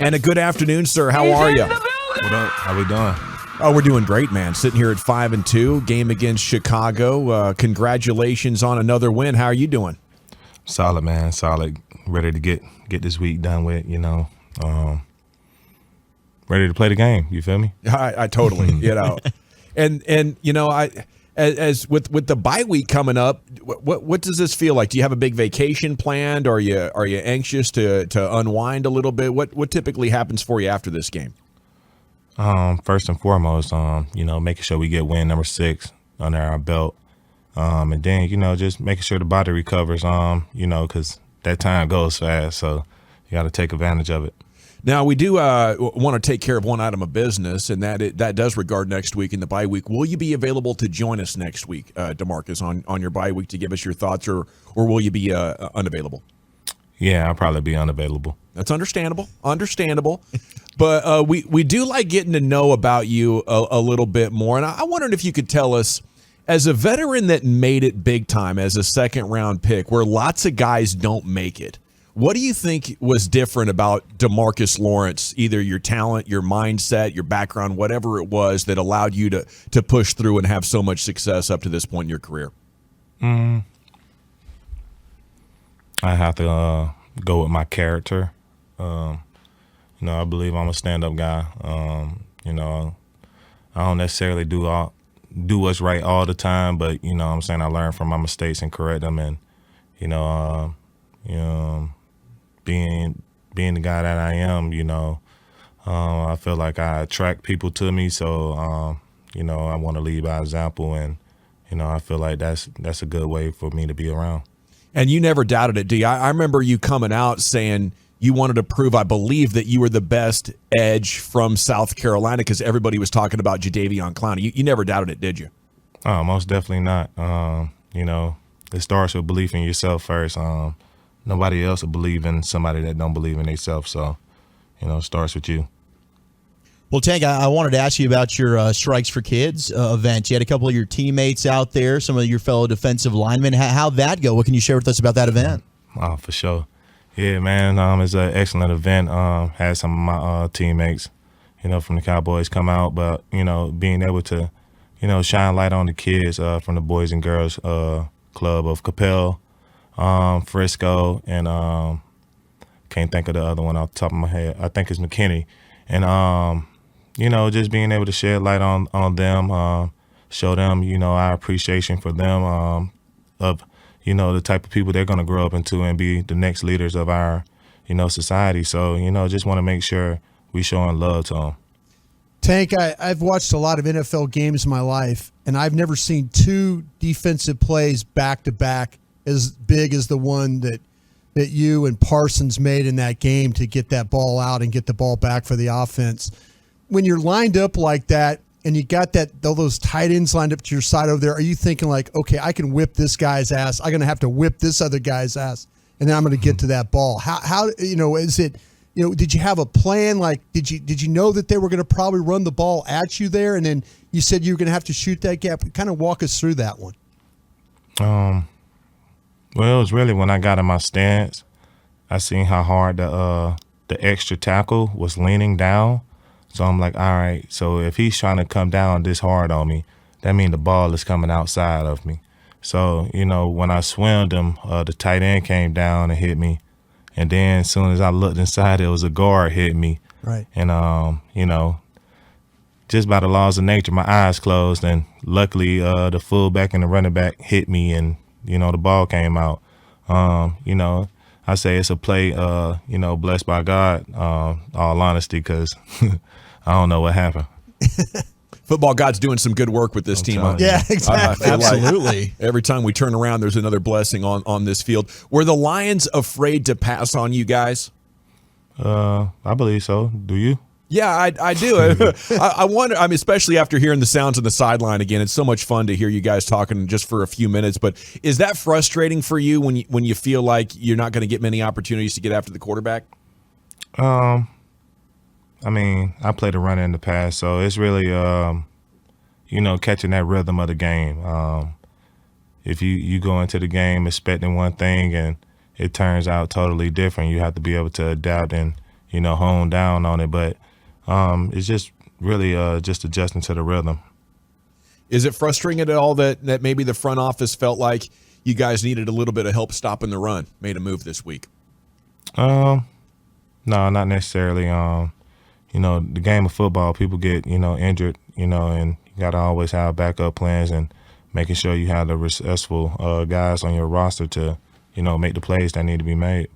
And a good afternoon, sir. How are you? What up? How we doing? Oh, we're doing great, man. Sitting here at 5-2, game against Chicago. Congratulations on another win. How are you doing? Solid, man. Solid. Ready to get this week done with. Ready to play the game. You feel me? I totally. And as with the bye week coming up, what does this feel like? Do you have a big vacation planned? Are you anxious to unwind a little bit? What typically happens for you after this game? First and foremost, making sure we get win number 6 under our belt, and then just making sure the body recovers. Because that time goes fast, so you got to take advantage of it. Now, we do want to take care of one item of business, and that does regard next week in the bye week. Will you be available to join us next week, DeMarcus, on your bye week to give us your thoughts, or will you be unavailable? Yeah, I'll probably be unavailable. That's understandable. But we do like getting to know about you a little bit more, and I wondered if you could tell us, as a veteran that made it big time as a second-round pick, where lots of guys don't make it, what do you think was different about DeMarcus Lawrence, either your talent, your mindset, your background, whatever it was that allowed you to push through and have so much success up to this point in your career? I have to go with my character. I believe I'm a stand-up guy. I don't necessarily do what's right all the time, but, I learn from my mistakes and correct them. And, being the guy that I am, I feel like I attract people to me. So, I want to lead by example, and, I feel like that's a good way for me to be around. And you never doubted it, do you? I remember you coming out saying you wanted to prove, I believe, that you were the best edge from South Carolina because everybody was talking about Jadeveon Clowney. You never doubted it, did you? Oh, most definitely not. It starts with belief in yourself first. Nobody else will believe in somebody that don't believe in themselves. So, it starts with you. Well, Tank, I wanted to ask you about your Strikes for Kids event. You had a couple of your teammates out there, some of your fellow defensive linemen. How'd that go? What can you share with us about that event? Oh, for sure. Yeah, man, it's an excellent event. Had some of my teammates, from the Cowboys come out, but, being able to, shine light on the kids from the Boys and Girls Club of Capel, Frisco, and can't think of the other one off the top of my head. I think it's McKinney. And, just being able to shed light on them, show them, our appreciation for them, of, the type of people they're going to grow up into and be the next leaders of our, society. So, just want to make sure we showing love to them. Tank, I've watched a lot of NFL games in my life, and I've never seen 2 defensive plays back-to-back as big as the one that you and Parsons made in that game to get that ball out and get the ball back for the offense. When you're lined up like that and you got those tight ends lined up to your side over there, are you thinking like, okay, I can whip this guy's ass, I'm going to have to whip this other guy's ass, and then I'm going to get to that ball? How is it, did you have a plan? Like, did you know that they were going to probably run the ball at you there, and then you said you were going to have to shoot that gap? Kind of walk us through that one. Well, it was really when I got in my stance, I seen how hard the extra tackle was leaning down. So I'm like, all right, so if he's trying to come down this hard on me, that means the ball is coming outside of me. So, when I swimmed him, the tight end came down and hit me. And then as soon as I looked inside, it was a guard hit me. Right. And, just by the laws of nature, my eyes closed. And luckily, the fullback and the running back hit me, and, the ball came out. I say it's a play, blessed by God, all honesty, because I don't know what happened. Football God's doing some good work with this team. Yeah, exactly. Absolutely. Every time we turn around, there's another blessing on this field. Were the Lions afraid to pass on you guys? I believe so. Do you? Yeah, I do. I wonder, especially after hearing the sounds on the sideline again, it's so much fun to hear you guys talking just for a few minutes. But is that frustrating for you when you feel like you're not going to get many opportunities to get after the quarterback? I played a runner in the past, so it's really, catching that rhythm of the game. If you go into the game expecting one thing and it turns out totally different, you have to be able to adapt and, hone down on it. But it's just really just adjusting to the rhythm. Is it frustrating at all that maybe the front office felt like you guys needed a little bit of help stopping the run, made a move this week? No, not necessarily. The game of football, people get, injured, and you got to always have backup plans and making sure you have the resourceful guys on your roster to, make the plays that need to be made.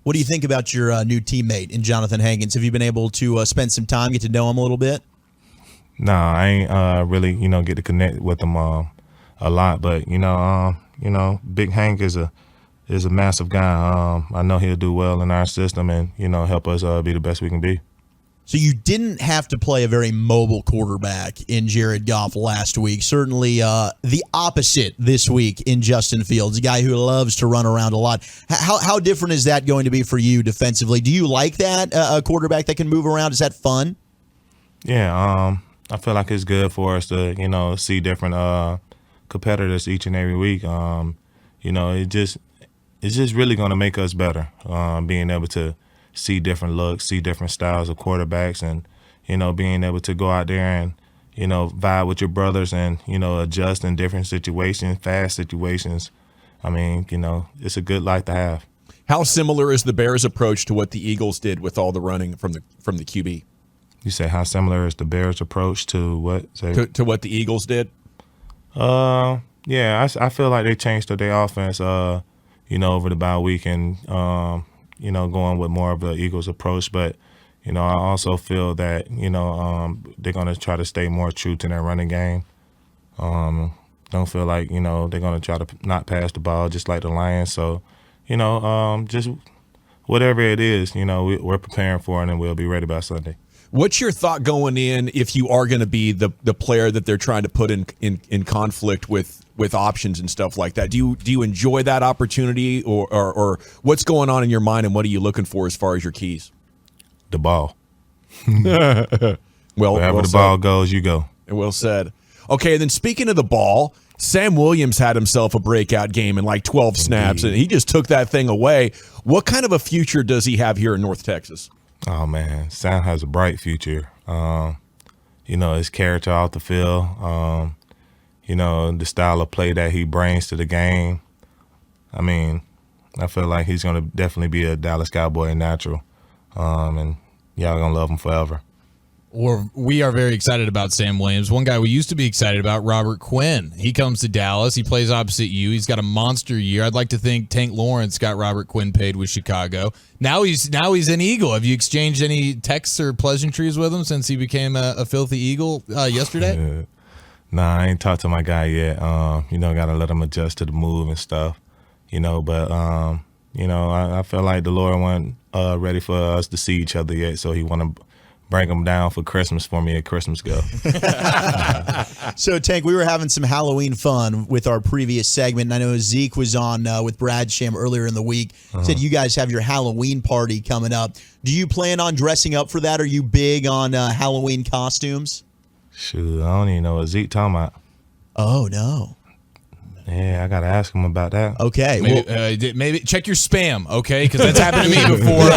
What do you think about your new teammate in Jonathan Hankins? Have you been able to spend some time, get to know him a little bit? No, I ain't really, get to connect with him a lot. But, Big Hank is a massive guy. I know he'll do well in our system and, help us be the best we can be. So you didn't have to play a very mobile quarterback in Jared Goff last week. Certainly the opposite this week in Justin Fields, a guy who loves to run around a lot. How different is that going to be for you defensively? Do you like that, a quarterback that can move around? Is that fun? Yeah, I feel like it's good for us to, see different competitors each and every week. It's just really going to make us better, being able to see different looks, see different styles of quarterbacks, and, being able to go out there and, vibe with your brothers and, adjust in different situations, fast situations. I mean, it's a good life to have. How similar is the Bears' approach to what the Eagles did with all the running from the QB? You say how similar is the Bears' approach to what? To what the Eagles did? Yeah, I feel like they changed their offense, over the bye week and, going with more of the Eagles' approach. But, I also feel that, they're going to try to stay more true to their running game. Don't feel like, they're going to try to not pass the ball just like the Lions. So, just whatever it is, we're preparing for it and we'll be ready by Sunday. What's your thought going in if you are going to be the player that they're trying to put in conflict with options and stuff like that? Do you enjoy that opportunity or what's going on in your mind and what are you looking for as far as your keys? The ball. Wherever the ball goes, you go. Well said. Okay, and then speaking of the ball, Sam Williams had himself a breakout game in like 12 snaps, and he just took that thing away. What kind of a future does he have here in North Texas? Oh, man, Sam has a bright future. His character off the field, the style of play that he brings to the game. I mean, I feel like he's going to definitely be a Dallas Cowboy natural, and y'all going to love him forever. We are very excited about Sam Williams. One guy we used to be excited about, Robert Quinn. He comes to Dallas. He plays opposite you. He's got a monster year. I'd like to think Tank Lawrence got Robert Quinn paid with Chicago. Now he's an Eagle. Have you exchanged any texts or pleasantries with him since he became a filthy Eagle yesterday? Nah, I ain't talked to my guy yet. Got to let him adjust to the move and stuff. But I feel like the Lord wasn't ready for us to see each other yet, so he want to bring them down for Christmas for me at Christmas Go. So, Tank, we were having some Halloween fun with our previous segment. And I know Zeke was on with Brad Sham earlier in the week. Said you guys have your Halloween party coming up. Do you plan on dressing up for that? Are you big on Halloween costumes? Shoot, I don't even know what Zeke talking about. Oh, no. Yeah, I got to ask him about that. Okay. Maybe check your spam, okay? Because that's happened to me before.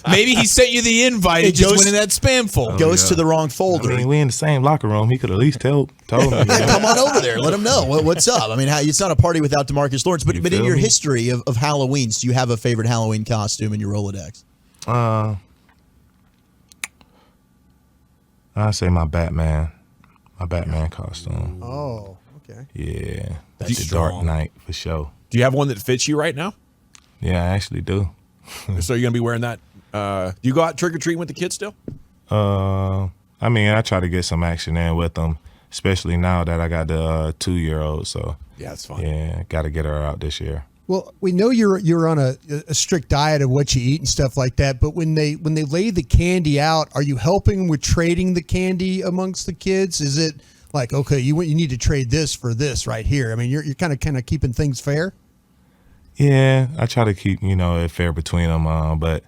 Maybe he sent you the invite and just went in that spam folder. Goes to the wrong folder. I mean, we in the same locker room. He could at least told me. Come on over there. Let him know what's up. I mean, it's not a party without DeMarcus Lawrence. But in your history of Halloweens, do you have a favorite Halloween costume in your Rolodex? I say my Batman costume. Oh, okay. Yeah, That's the strong. Dark Knight for sure. Do you have one that fits you right now? Yeah, I actually do. So you're going to be wearing that? Do you go out trick-or-treating with the kids still? I mean, I try to get some action in with them, especially now that I got the 2-year-old. So Yeah, it's fun. yeah, got to get her out this year. Well, we know you're on a strict diet of what you eat and stuff like that. But when they lay the candy out, are you helping with trading the candy amongst the kids? Is it like, okay, you need to trade this for this right here? I mean, you're kind of keeping things fair. Yeah, I try to keep it fair between them, but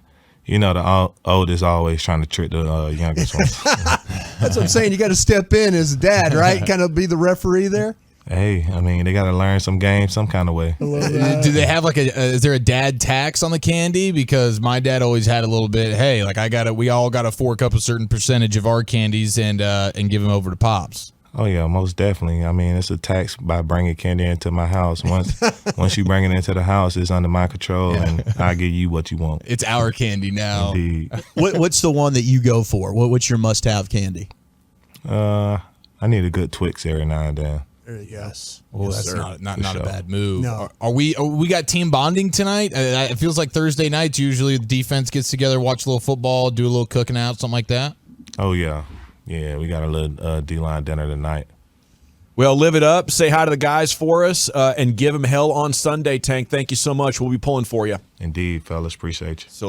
the oldest always trying to trick the youngest ones. That's what I'm saying. You got to step in as a dad, right? Kind of be the referee there. Hey, I mean, they got to learn some games some kind of way. Do they have like is there a dad tax on the candy? Because my dad always had a little bit. Hey, like we all got to fork up a certain percentage of our candies and give them over to Pops. Oh yeah, most definitely. I mean, it's a tax by bringing candy into my house. Once you bring it into the house, it's under my control, and I give you what you want. It's our candy now. Indeed. What's the one that you go for? What's your must-have candy? I need a good Twix every now and then. There you go. Oh, that's sir. not For a sure. bad move. No. Are we got team bonding tonight? It feels like Thursday nights. Usually the defense gets together, watch a little football, do a little cooking out, something like that. Oh yeah, we got a little D-line dinner tonight. Well, live it up. Say hi to the guys for us and give them hell on Sunday, Tank. Thank you so much. We'll be pulling for you. Indeed, fellas, appreciate you. So